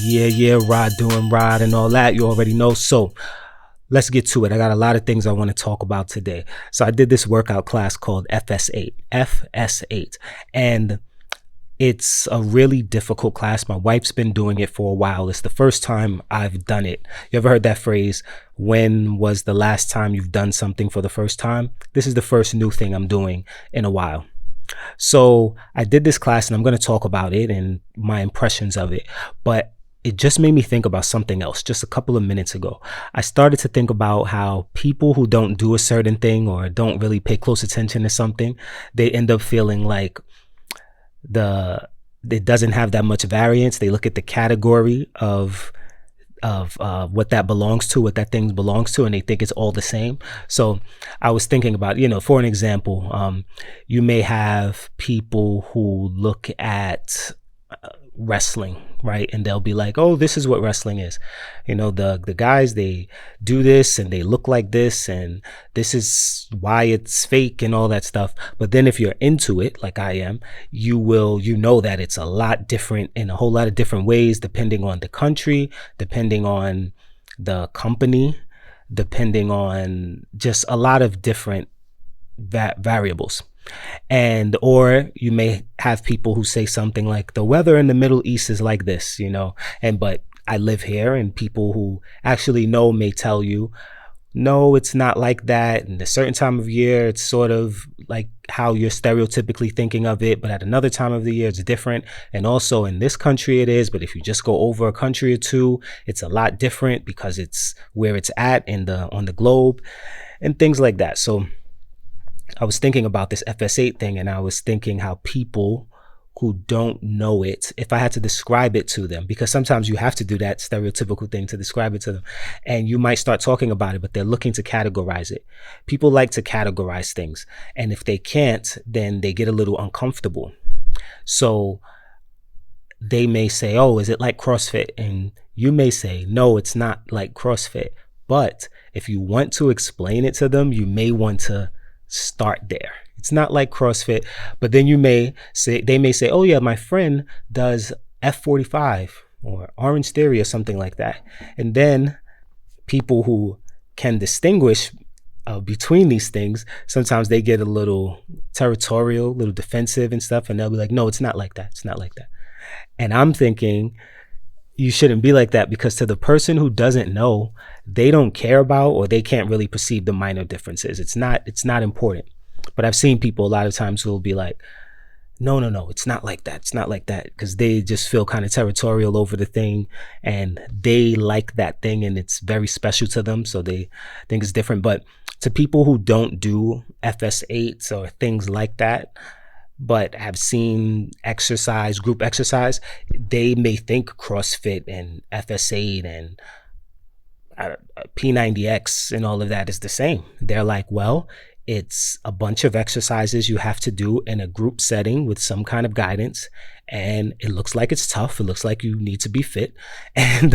Yeah, rod doing rod and all that. You already know. So let's get to it. I got a lot of things I want to talk about today. So I did this workout class called FS8, and it's a really difficult class. My wife's been doing it for a while. It's the first time I've done it. You ever heard that phrase? When was the last time you've done something for the first time? This is the first new thing I'm doing in a while. So I did this class and I'm going to talk about it and my impressions of it. But it just made me think about something else just a couple of minutes ago. I started to think about how people who don't do a certain thing or don't really pay close attention to something, they end up feeling like it doesn't have that much variance. They look at the category of what that belongs to, what that thing belongs to, and they think it's all the same. So I was thinking about, for an example, you may have people who look at wrestling, right? And they'll be like, oh, this is what wrestling is. The guys, they do this and they look like this and this is why it's fake and all that stuff. But then if you're into it, like I am, you know that it's a lot different in a whole lot of different ways, depending on the country, depending on the company, depending on just a lot of different variables. Or you may have people who say something like the weather in the Middle East is like this, but I live here, and people who actually know may tell you, no, it's not like that. And a certain time of year, it's sort of like how you're stereotypically thinking of it, but at another time of the year, it's different. And also in this country it is, but if you just go over a country or two, it's a lot different because it's where it's at on the globe and things like that. So I was thinking about this FS8 thing, and I was thinking how people who don't know it, if I had to describe it to them, because sometimes you have to do that stereotypical thing to describe it to them, and you might start talking about it, but they're looking to categorize it. People like to categorize things, and if they can't, then they get a little uncomfortable. So they may say, oh, is it like CrossFit? And you may say, no, it's not like CrossFit. But if you want to explain it to them, you may want to start there. It's not like CrossFit, but then they may say, oh yeah, my friend does F45 or Orange Theory or something like that. And then people who can distinguish between these things, sometimes they get a little territorial, a little defensive and stuff. And they'll be like, no, it's not like that. It's not like that. And I'm thinking, you shouldn't be like that, because to the person who doesn't know, they don't care about, or they can't really perceive the minor differences. It's not important. But I've seen people a lot of times who will be like, no, it's not like that. It's not like that, because they just feel kind of territorial over the thing and they like that thing and it's very special to them. So they think it's different. But to people who don't do FS8s or things like that, but have seen group exercise, they may think CrossFit and FS8 and P90X and all of that is the same. They're like, well, it's a bunch of exercises you have to do in a group setting with some kind of guidance, and it looks like it's tough. It looks like you need to be fit, and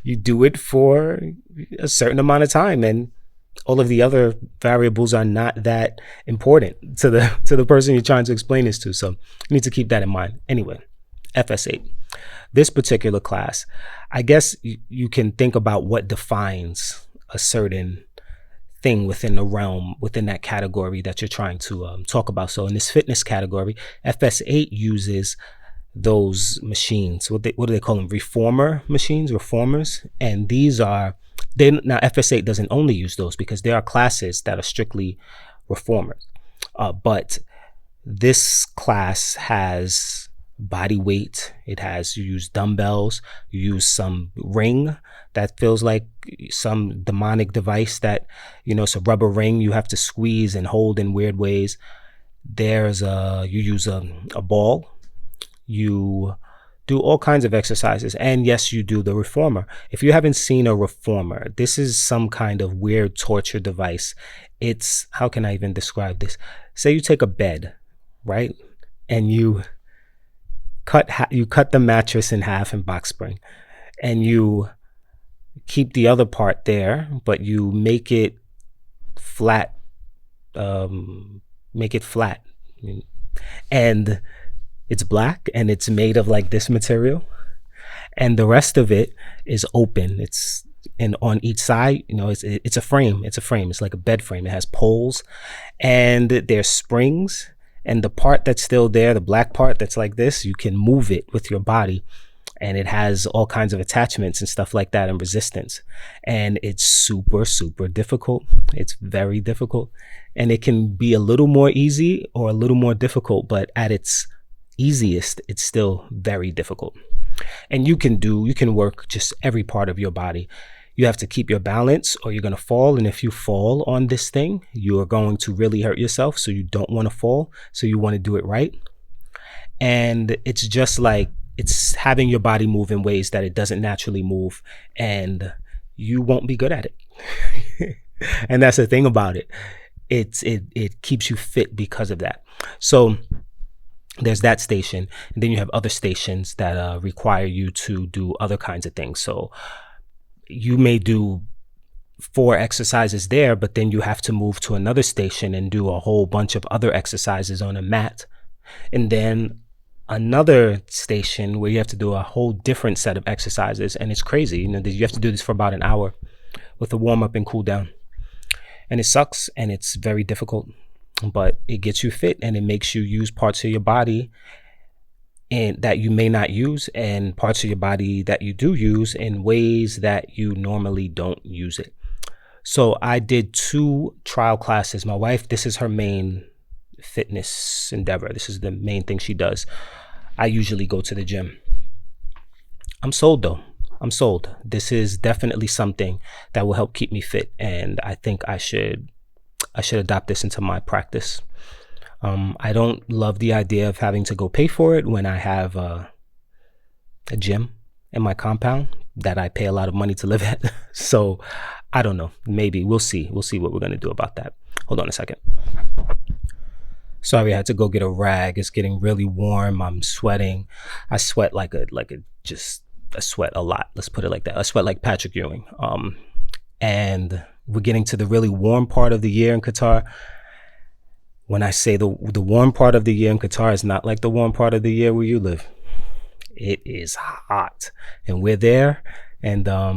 you do it for a certain amount of time, and all of the other variables are not that important to the person you're trying to explain this to. So you need to keep that in mind. Anyway, FS8. This particular class, I guess you can think about what defines a certain thing within the realm, within that category that you're trying to talk about. So in this fitness category, FS8 uses those machines. What do they call them? Reformers. And these are, now FS8 doesn't only use those, because there are classes that are strictly reformers. But this class has body weight. You use dumbbells, you use some ring that feels like some demonic device that, it's a rubber ring you have to squeeze and hold in weird ways. You use a ball, you do all kinds of exercises, and yes, you do the reformer. If you haven't seen a reformer, this is some kind of weird torture device. It's, how can I even describe this? Say you take a bed, right? And you cut the mattress in half in box spring, and you keep the other part there, but you make it flat. And it's black and it's made of like this material. and the rest of it is open. It's and on each side, it's a frame. It's a frame. It's like a bed frame. It has poles, and there's springs. And the part that's still there, the black part that's like this, you can move it with your body, and it has all kinds of attachments and stuff like that and resistance. And it's super, super difficult. It's very difficult. And it can be a little more easy or a little more difficult, but at its easiest, it's still very difficult. And you can work just every part of your body. You have to keep your balance or you're going to fall. And if you fall on this thing, you are going to really hurt yourself. So you don't want to fall. So you want to do it right. And it's just like, it's having your body move in ways that it doesn't naturally move, and you won't be good at it. And that's the thing about it. It keeps you fit because of that. So there's that station, and then you have other stations that require you to do other kinds of things. So you may do 4 exercises there, but then you have to move to another station and do a whole bunch of other exercises on a mat, and then another station where you have to do a whole different set of exercises. And it's crazy. You have to do this for about an hour with a warm up and cool down. And it sucks and it's very difficult, but it gets you fit and it makes you use parts of your body and that you may not use, and parts of your body that you do use in ways that you normally don't use it. So I did 2 trial classes. My wife, this is her main fitness endeavor. This is the main thing she does. I usually go to the gym. I'm sold though. I'm sold. This is definitely something that will help keep me fit, and I think I should adopt this into my practice. I don't love the idea of having to go pay for it when I have a gym in my compound that I pay a lot of money to live at. So I don't know. Maybe we'll see. We'll see what we're going to do about that. Hold on a second. Sorry, I had to go get a rag. It's getting really warm. I'm sweating. I sweat I sweat a lot. Let's put it like that. I sweat like Patrick Ewing. And we're getting to the really warm part of the year in Qatar. When I say the warm part of the year in Qatar is not like the warm part of the year where you live. It is hot, and we're there. And I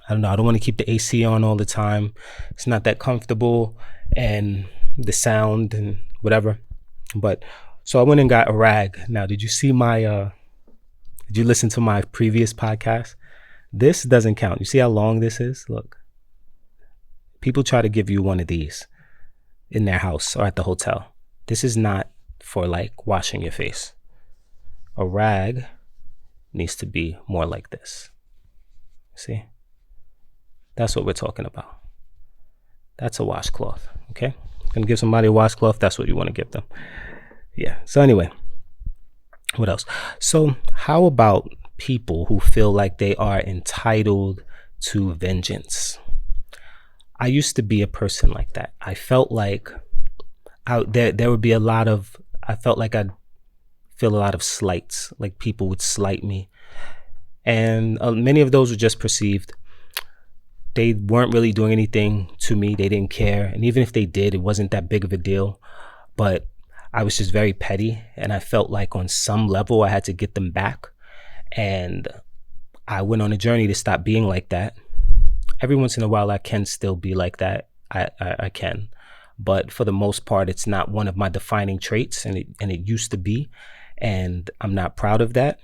don't know. I don't want to keep the AC on all the time. It's not that comfortable, and the sound and whatever. But so I went and got a rag. Now, did you see did you listen to my previous podcast? This doesn't count. You see how long this is? Look, people try to give you one of these in their house or at the hotel. This is not for like washing your face. A rag needs to be more like this. See? That's what we're talking about. That's a washcloth, okay? Gonna give somebody a washcloth, that's what you want to give them. Yeah. So anyway, what else? So how about people who feel like they are entitled to vengeance? I used to be a person like that. I felt like there would be I felt like I'd feel a lot of slights, like people would slight me. And many of those were just perceived. They weren't really doing anything to me. They didn't care. And even if they did, it wasn't that big of a deal. But I was just very petty. And I felt like on some level, I had to get them back. And I went on a journey to stop being like that. Every once in a while, I can still be like that. I can. But for the most part, it's not one of my defining traits. And it used to be. And I'm not proud of that.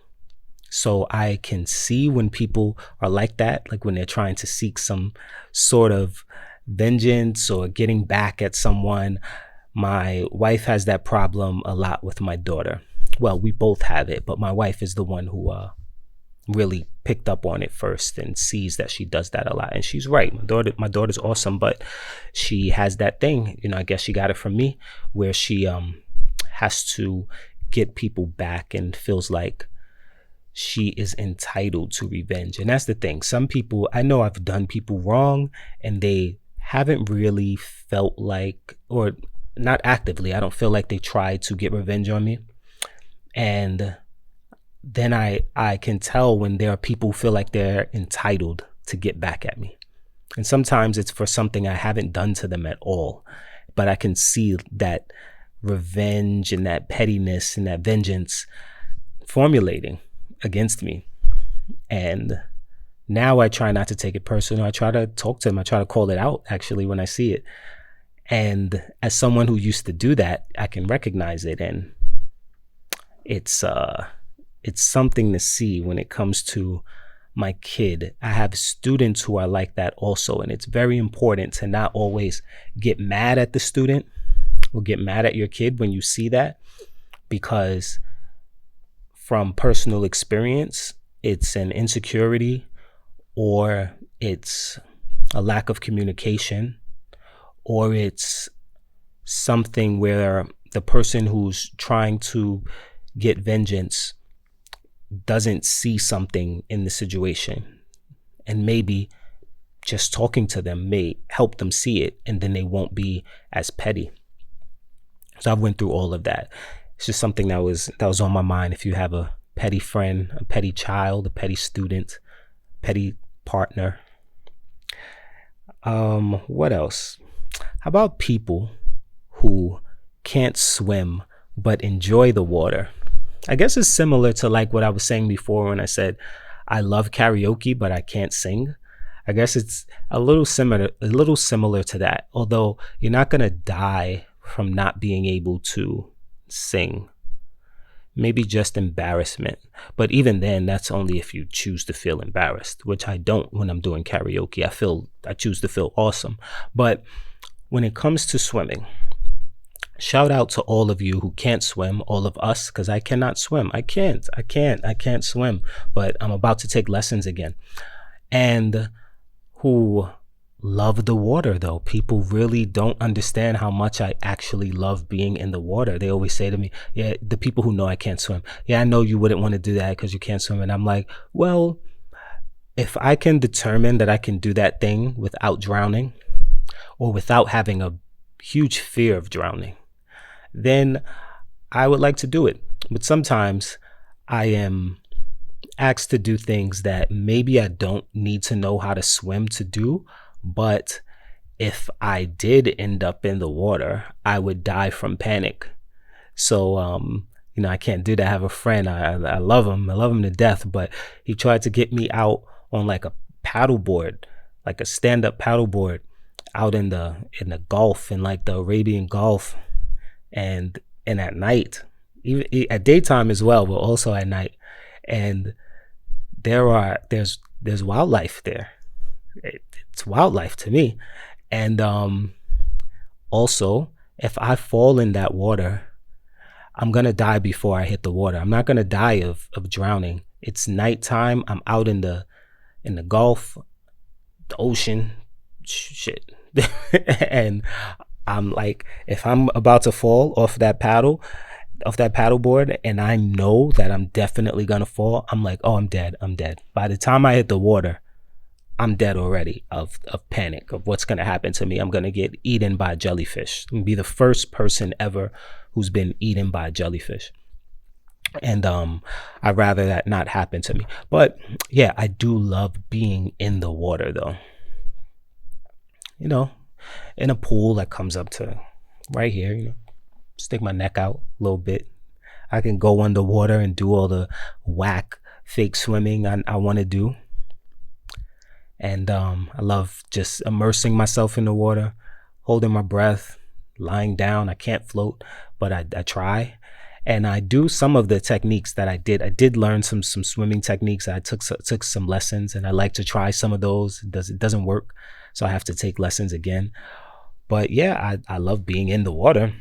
So I can see when people are like that, like when they're trying to seek some sort of vengeance or getting back at someone. My wife has that problem a lot with my daughter. Well, we both have it, but my wife is the one who really picked up on it first and sees that she does that a lot. And she's right. My daughter's awesome, but she has that thing, I guess she got it from me, where she has to get people back and feels like she is entitled to revenge. And that's the thing. Some people, I know I've done people wrong and they haven't really felt like, or not actively, I don't feel like they tried to get revenge on me. And then I can tell when there are people who feel like they're entitled to get back at me. And sometimes it's for something I haven't done to them at all. But I can see that revenge and that pettiness and that vengeance formulating. against me. And now I try not to take it personal. I try to talk to him. I try to call it out actually when I see it. And as someone who used to do that, I can recognize it. And it's something to see when it comes to my kid. I have students who are like that also. And it's very important to not always get mad at the student or get mad at your kid when you see that, because from personal experience, it's an insecurity, or it's a lack of communication, or it's something where the person who's trying to get vengeance doesn't see something in the situation, and maybe just talking to them may help them see it, and then they won't be as petty. So I've went through all of that. It's just something that was on my mind. If you have a petty friend, a petty child, a petty student, petty partner. What else? How about people who can't swim but enjoy the water? I guess it's similar to like what I was saying before when I said I love karaoke but I can't sing. I guess it's a little similar to that. Although you're not gonna die from not being able to sing. Maybe just embarrassment. But even then, that's only if you choose to feel embarrassed, which I don't when I'm doing karaoke. I choose to feel awesome. But when it comes to swimming, shout out to all of you who can't swim, all of us, because I cannot swim. I can't swim, but I'm about to take lessons again. And who love the water, though. People really don't understand how much I actually love being in the water. They always say to me, yeah, the people who know I can't swim, yeah, I know you wouldn't want to do that because you can't swim. And I'm like, well, if I can determine that I can do that thing without drowning or without having a huge fear of drowning, then I would like to do it. But sometimes I am asked to do things that maybe I don't need to know how to swim to do. But if I did end up in the water, I would die from panic. So, I can't do that. I have a friend. I love him. I love him to death. But he tried to get me out on like a paddleboard, like a stand-up paddleboard out in the Gulf, in like the Arabian Gulf. And at night, even at daytime as well, but also at night. And there's wildlife there. It's wildlife to me. And also, if I fall in that water, I'm gonna die before I hit the water. I'm not gonna die of drowning. It's nighttime. I'm out in the Gulf, the ocean, shit. And I'm like, if I'm about to fall off that paddleboard, and I know that I'm definitely gonna fall, I'm like, oh, I'm dead. By the time I hit the water, I'm dead already of panic of what's going to happen to me. I'm going to get eaten by a jellyfish. I'm going to be the first person ever who's been eaten by a jellyfish. And I'd rather that not happen to me. But yeah, I do love being in the water though. In a pool that comes up to right here, stick my neck out a little bit. I can go underwater and do all the whack fake swimming I want to do. And I love just immersing myself in the water, holding my breath, lying down. I can't float, but I try. And I do some of the techniques that I did. I did learn some swimming techniques. I took some lessons, and I like to try some of those. It doesn't work, so I have to take lessons again. But yeah, I love being in the water.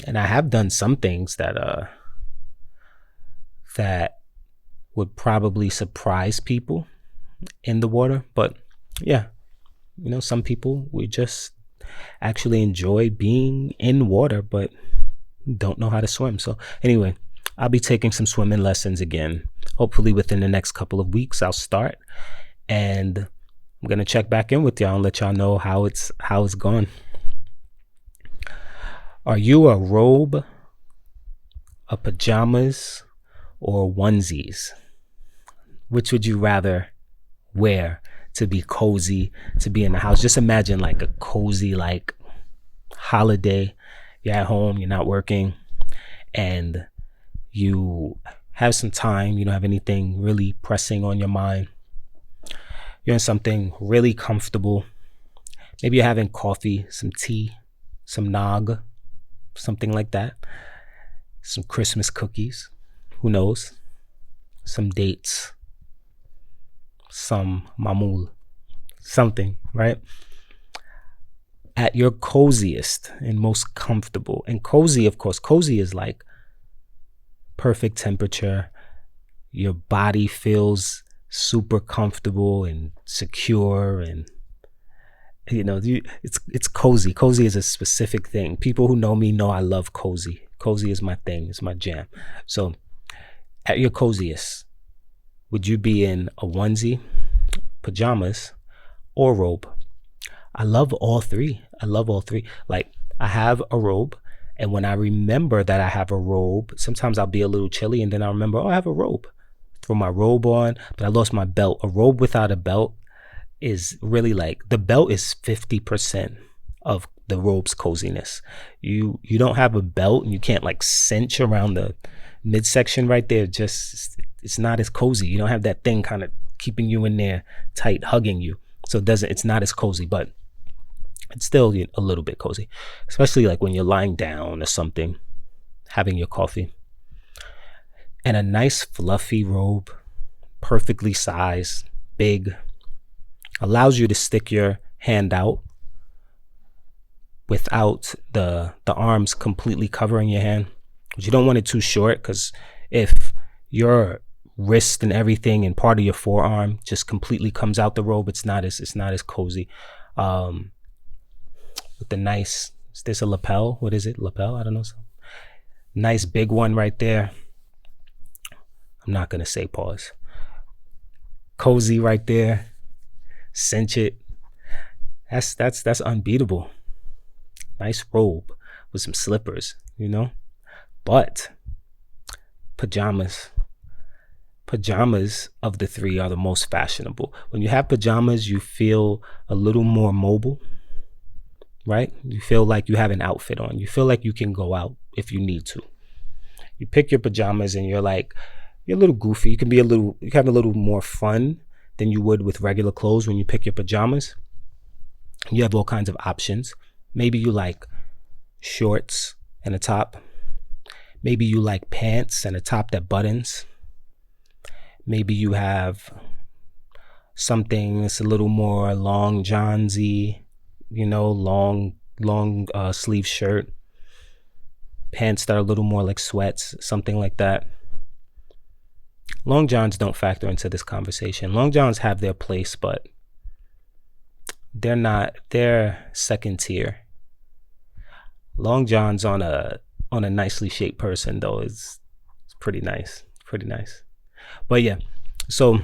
And I have done some things that would probably surprise people in the water. But yeah, some people, we just actually enjoy being in water but don't know how to swim. So anyway, I'll be taking some swimming lessons again. Hopefully within the next couple of weeks I'll start, and I'm gonna check back in with y'all and let y'all know how it's gone. Are you a robe, a pajamas, or onesies? Which would you rather wear to be cozy, to be in the house? Just imagine like a cozy, like holiday. You're at home, you're not working, and you have some time, you don't have anything really pressing on your mind, you're in something really comfortable. Maybe you're having coffee, some tea, some nog, something like that. Some Christmas cookies, who knows? Some dates, some mamul, something, right? At your coziest and most comfortable. And cozy, of course, cozy is like perfect temperature. Your body feels super comfortable and secure, and it's cozy. Cozy is a specific thing. People who know me know I love cozy. Cozy is my thing. It's my jam. So at your coziest, would you be in a onesie, pajamas, or robe? I love all three. Like, I have a robe, and when I remember that I have a robe, sometimes I'll be a little chilly, and then I remember, oh, I have a robe. Throw my robe on, but I lost my belt. A robe without a belt is really like, the belt is 50% of the robe's coziness. You don't have a belt, and you can't like cinch around the midsection right there. Just, it's not as cozy. You don't have that thing kind of keeping you in there tight, hugging you. So it's not as cozy, but it's still a little bit cozy, especially like when you're lying down or something, having your coffee. And a nice fluffy robe, perfectly sized, big, allows you to stick your hand out without the arms completely covering your hand. But you don't want it too short, because if your wrist and everything and part of your forearm just completely comes out the robe, it's not as cozy. With the nice, is this a lapel? What is it? Lapel? I don't know. Nice big one right there. I'm not gonna say pause. Cozy right there. Cinch it. That's unbeatable. Nice robe with some slippers, But pajamas of the three are the most fashionable. When you have pajamas, you feel a little more mobile, right? You feel like you have an outfit on. You feel like you can go out if you need to. You pick your pajamas and you're a little goofy. You have a little more fun than you would with regular clothes when you pick your pajamas. You have all kinds of options. Maybe you like shorts and a top. Maybe you like pants and a top that buttons. Maybe you have something that's a little more long johnsy, long sleeve shirt. Pants that are a little more like sweats, something like that. Long johns don't factor into this conversation. Long johns have their place, but they're second tier. Long johns on a nicely shaped person, though, is pretty nice. But yeah, so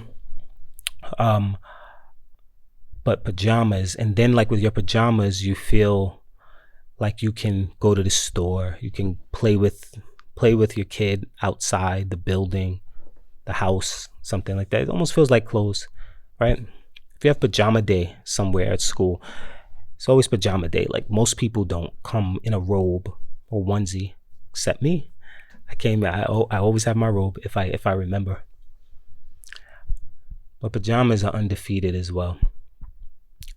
but pajamas, and then like with your pajamas, you feel like you can go to the store, you can play with your kid outside the building, the house, something like that. It almost feels like clothes, right? If you have pajama day somewhere at school, it's always pajama day. Like, most people don't come in a robe or onesie, except me. I always have my robe if I remember. But pajamas are undefeated as well.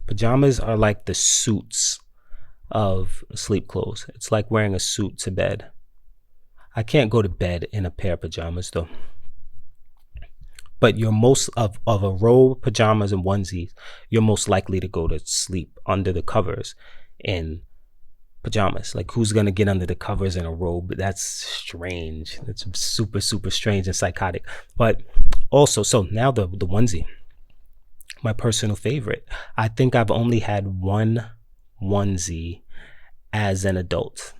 Pajamas are like the suits of sleep clothes. It's like wearing a suit to bed. I can't go to bed in a pair of pajamas though. But you're most of a robe, pajamas, and onesies, you're most likely to go to sleep under the covers in pajamas. Like, who's gonna get under the covers in a robe? That's strange. That's super, super strange and psychotic. But also, so now the onesie, my personal favorite. I think I've only had one onesie as an adult.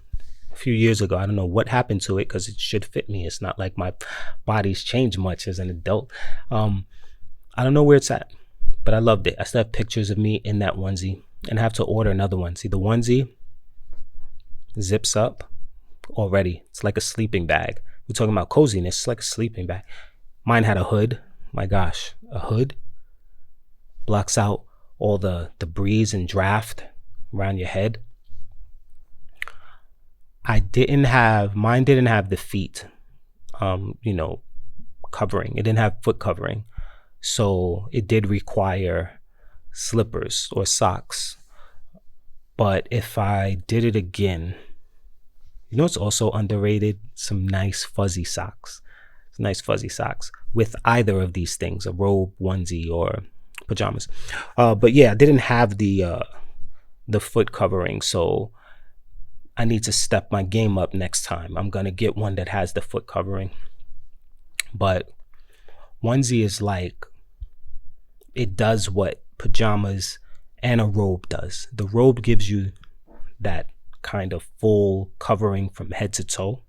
A few years ago, I don't know what happened to it, because it should fit me. It's not like my body's changed much as an adult. I don't know where it's at, but I loved it. I still have pictures of me in that onesie, and I have to order another one. See, the onesie zips up already. It's like a sleeping bag. We're talking about coziness. It's like a sleeping bag. Mine had a hood. My gosh, a hood blocks out all the breeze and draft around your head. Mine didn't have the feet, covering. It didn't have foot covering. So it did require slippers or socks. But if I did it again, you know, it's also underrated, some nice fuzzy socks. Nice fuzzy socks with either of these things, a robe, onesie, or pajamas. But yeah, I didn't have the foot covering, so I need to step my game up next time. I'm gonna get one that has the foot covering. But onesie is like, it does what pajamas and a robe does. The robe gives you that kind of full covering from head to toe,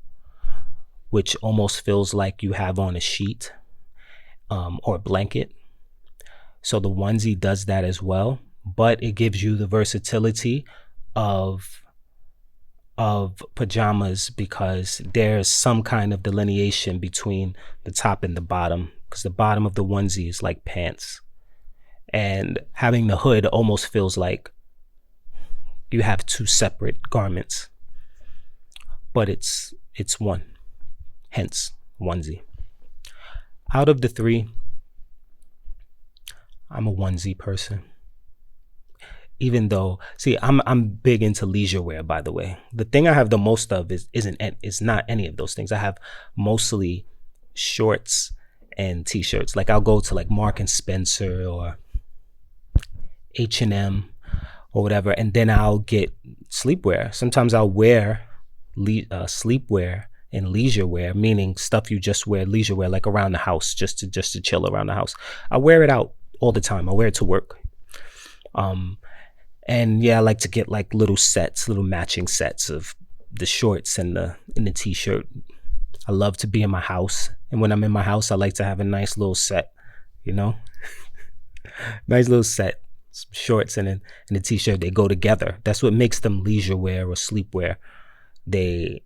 which almost feels like you have on a sheet or a blanket. So the onesie does that as well, but it gives you the versatility of pajamas because there's some kind of delineation between the top and the bottom, because the bottom of the onesie is like pants. And having the hood almost feels like you have two separate garments, but it's one. Hence, onesie. Out of the three, I'm a onesie person. Even though, see, I'm big into leisure wear, by the way. The thing I have the most of is not any of those things. I have mostly shorts and t-shirts. Like I'll go to like Mark and Spencer or H&M or whatever, and then I'll get sleepwear. Sometimes I'll wear sleepwear and leisure wear, meaning stuff you just wear leisure wear, like around the house, just to chill around the house. I wear it out all the time. I wear it to work. And yeah, I like to get like little matching sets of the shorts and the t-shirt. I love to be in my house, and when I'm in my house, I like to have a nice little set, you know, nice little set. Some shorts and a t-shirt, they go together. That's what makes them leisure wear or sleepwear. The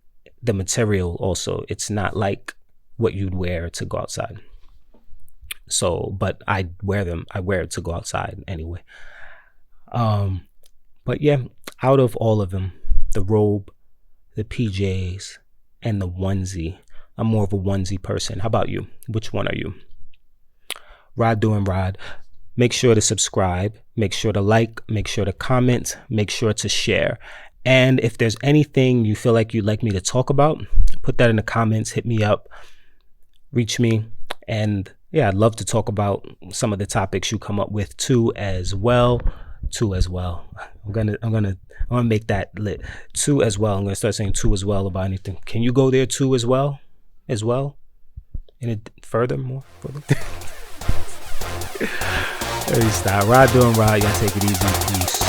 material also, it's not like what you'd wear to go outside. So, but I wear it to go outside anyway. But yeah, out of all of them, the robe, the PJs, and the onesie, I'm more of a onesie person. How about you? Which one are you? Rod doing Rod. Make sure to subscribe, make sure to like, make sure to comment, make sure to share. And if there's anything you feel like you'd like me to talk about, put that in the comments, hit me up, reach me. And yeah, I'd love to talk about some of the topics you come up with too as well. I'm gonna make that lit. Too as well. I'm gonna start saying too as well about anything. Can you go there too as well? Further. Hey, stop. Rod doing Rod. Y'all take it easy. Peace.